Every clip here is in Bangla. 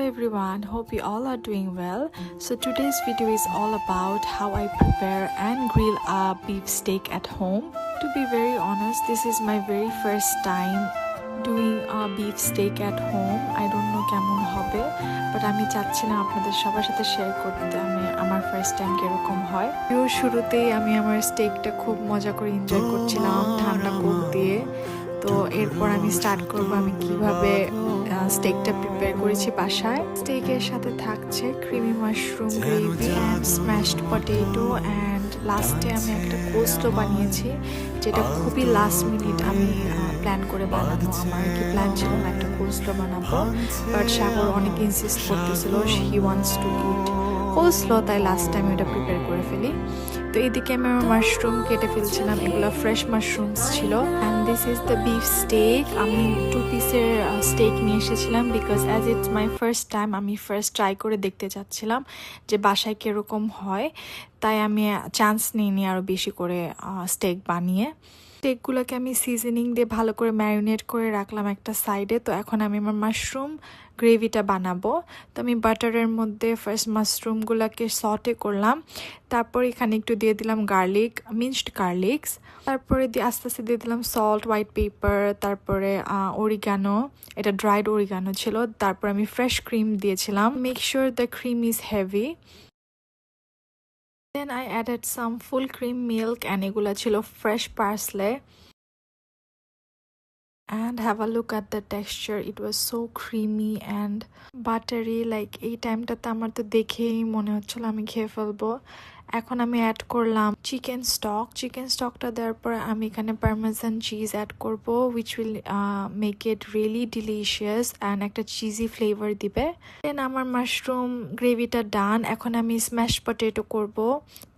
everyone, hope you all are doing well. So today's video is all about how I prepare and grill a beef steak at home. To be very honest, this is my very first time doing a beef steak at home. I don't know কেমন হবে, but আমি চাচ্ছিলাম আপনাদের সবার সাথে শেয়ার করতে আমার ফার্স্ট টাইম কিরকম হয়। শুরুতেই আমি আমার স্টেকটা খুব মজা করে এনজয় করছিলাম ঠান্ডা কোক দিয়ে। তো এরপর আমি স্টার্ট করব আমি কিভাবে স্টেকটা প্রিপেয়ার করেছি বাসায়। স্টেকের সাথে থাকছে creamy mushroom gravy and smashed potato and লাস্টে আমি একটা কোস্টও বানিয়েছি, যেটা খুবই লাস্ট মিনিট আমি প্ল্যান করে বানাবো। আমার কি প্ল্যান ছিল না একটা কোস্টও বানাবো, বাট সাগর অনেক ইনসিস্ট করতেছিল, হি ওয়ান্টস টু ইট কোস্টল, তাই লাস্ট টাইম এটা প্রিপেয়ার করে ফেলি। তো এইদিকে আমি আমার মাশরুম কেটে ফেলছিলাম, এগুলো ফ্রেশ মাশরুমস ছিল। And this is the beef stake. আমি 2 পিসের স্টেক নিয়ে এসেছিলাম because as it's my first time, আমি ফার্স্ট ট্রাই করে দেখতে চাচ্ছিলাম যে বাসায় কীরকম হয়, তাই আমি চান্স নিইনি আরও বেশি করে স্টেক বানিয়ে। স্টেকগুলোকে আমি সিজনিং দিয়ে ভালো করে ম্যারিনেট করে রাখলাম একটা সাইডে। তো এখন আমি আমার মাশরুম গ্রেভিটা বানাবো। তো আমি বাটারের মধ্যে ফার্স্ট মাশরুমগুলোকে সটে করলাম, তারপর এখানে একটু দিয়ে দিলাম গার্লিক, মিন্সড গার্লিক্স, তারপরে আস্তে আস্তে দিয়ে দিলাম সল্ট, হোয়াইট পেপার, তারপরে অরিগানো, এটা ড্রাইড অরিগানো ছিল, তারপর আমি ফ্রেশ ক্রিম দিয়েছিলাম। Make sure the cream is heavy. Then I added some full cream milk and এগুলা ছিল fresh parsley. And have a look at the texture, it was so creamy and buttery, like এই টাইমটাতে আমার তো দেখেই মনে হচ্ছিল আমি খেয়ে ফেলবো। এখন আমি অ্যাড করলাম চিকেন স্টকটা দেওয়ার পর আমি এখানে পারমেসান চিজ অ্যাড করব, which will make it really delicious and একটা চিজি ফ্লেভার দিবে। দেন আমার মাশরুম গ্রেভিটা ডান। এখন আমি স্ম্যাশ পটেটো করব।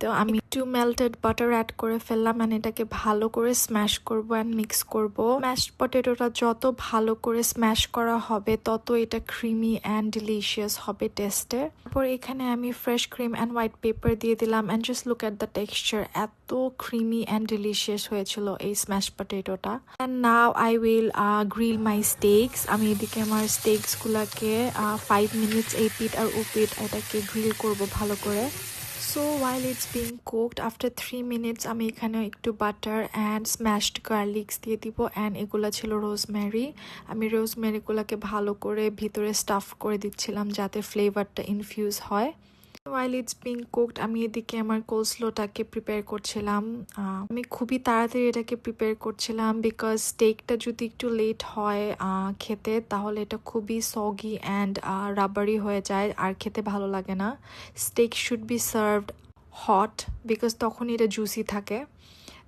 তো আমি একটু মেল্টেড বাটার অ্যাড করে ফেললাম অ্যান্ড এটাকে ভালো করে স্ম্যাশ করব অ্যান্ড মিক্স করব। স্ম্যাশ পটেটোটা যত ভালো করে স্ম্যাশ করা হবে তত এটা ক্রিমি অ্যান্ড ডিলিশিয়াস হবে টেস্টে। তারপর এখানে আমি fresh cream and white paper দিয়ে দিলাম। And just look at the texture, এত creamy and delicious হয়েছিল এই smash পটেটোটা। And now I will grill my steaks. আমি এদিকে আমার স্টেকস গুলাকে 5 minutes এই পিঠ আর ও পিঠ এটাকে গ্রিল করব ভালো করে। So while it's being cooked, after 3 minutes আমি এখানে একটু বাটার অ্যান্ড স্ম্যাশড গার্লিক্স দিয়ে দিব অ্যান্ড এগুলা ছিল রোজমেরি। আমি রোজমেরিগুলোকে ভালো করে ভিতরে স্টাফ করে দিচ্ছিলাম যাতে ফ্লেভারটা ইনফিউজ হয়। While it's being cooked, আমি এদিকে আমার কোলস্লোটাকে প্রিপেয়ার করছিলাম। আমি খুবই তাড়াতাড়ি এটাকে প্রিপেয়ার করছিলাম বিকজ স্টেকটা যদি একটু লেট হয় খেতে, তাহলে এটা খুবই সগি অ্যান্ড রাবারি হয়ে যায় আর খেতে ভালো লাগে না। Steak should be served hot because তখন এটা জুসি থাকে।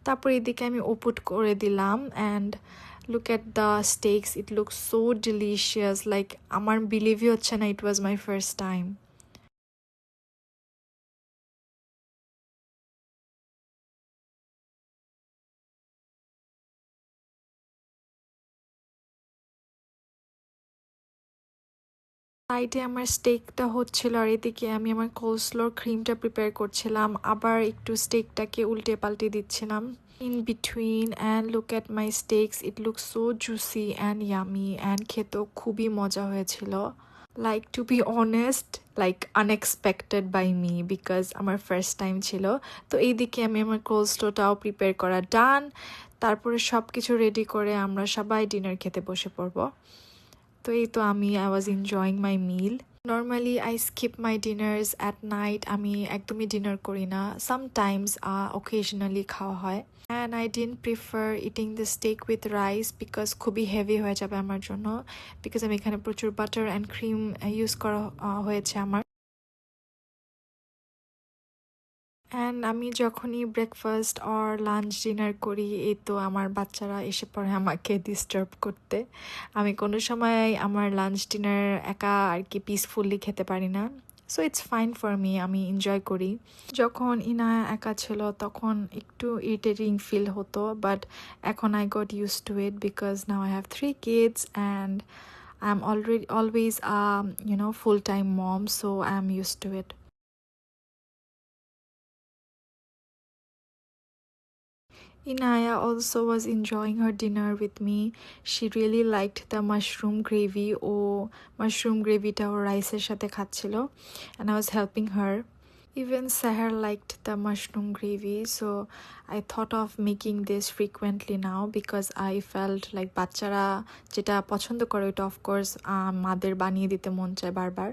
তারপর এদিকে আমি ওপুট করে দিলাম and look at the steaks, it looks so delicious, like আমার বিলিভই হচ্ছে না it was my first time. সাইডে আমার স্টেকটা হচ্ছিল আর এদিকে আমি আমার কোলস্লোর ক্রিমটা প্রিপেয়ার করছিলাম, আবার একটু স্টেকটাকে উল্টে পাল্টে দিচ্ছিলাম in between. And look at my steaks, it looks so juicy and yummy and খেতেও খুবই মজা হয়েছিল। Like to be honest, like unexpected by me because আমার ফার্স্ট টাইম ছিল। তো এইদিকে আমি আমার কোলস্লোটাও প্রিপেয়ার করা ডান। তারপরে সব কিছু রেডি করে আমরা সবাই ডিনার খেতে বসে পড়বো। তো এই তো I was enjoying my meal. Normally I skip my dinners at night. আমি একদমই ডিনার করি না, sometimes occasionally খাওয়া হয়। And I didn't prefer eating the steak with rice because খুবই হেভি হয়ে যাবে আমার জন্য, বিকজ আমি এখানে প্রচুর বাটার অ্যান্ড ক্রিম ইউজ করা হয়েছে আমার। অ্যান্ড আমি যখনই ব্রেকফাস্ট অর লাঞ্চ ডিনার করি, এই তো আমার বাচ্চারা এসে পড়ে আমাকে ডিস্টার্ব করতে। আমি কোনো সময় আমার লাঞ্চ ডিনার একা আর কি পিসফুলি খেতে পারি না। So it's fine for me, আমি এনজয় করি। যখন ইনা একা ছিল তখন একটু ইরিটেটিং ফিল হতো, বাট এখন I got use to it because now I have 3 kids and I am always full-time mom, so I am used to it. Inaya also was enjoying her dinner with me. She really liked the mushroom gravy. ও mushroom gravy-টা ও রাইসের সাথে খাচ্ছিল and I was helping her. Even Sahar liked the mushroom gravy, so I thought of making this frequently now because I felt like বাচ্চারা যেটা পছন্দ করে ওটা of course মাদের বানিয়ে দিতে মন চায় বারবার.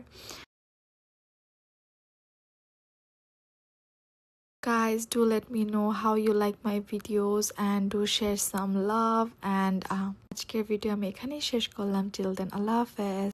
Guys, do let me know how you like my videos and do share some love and আজকের ভিডিও আমি এখানেই শেষ করলাম. Till then, Allah Hafiz.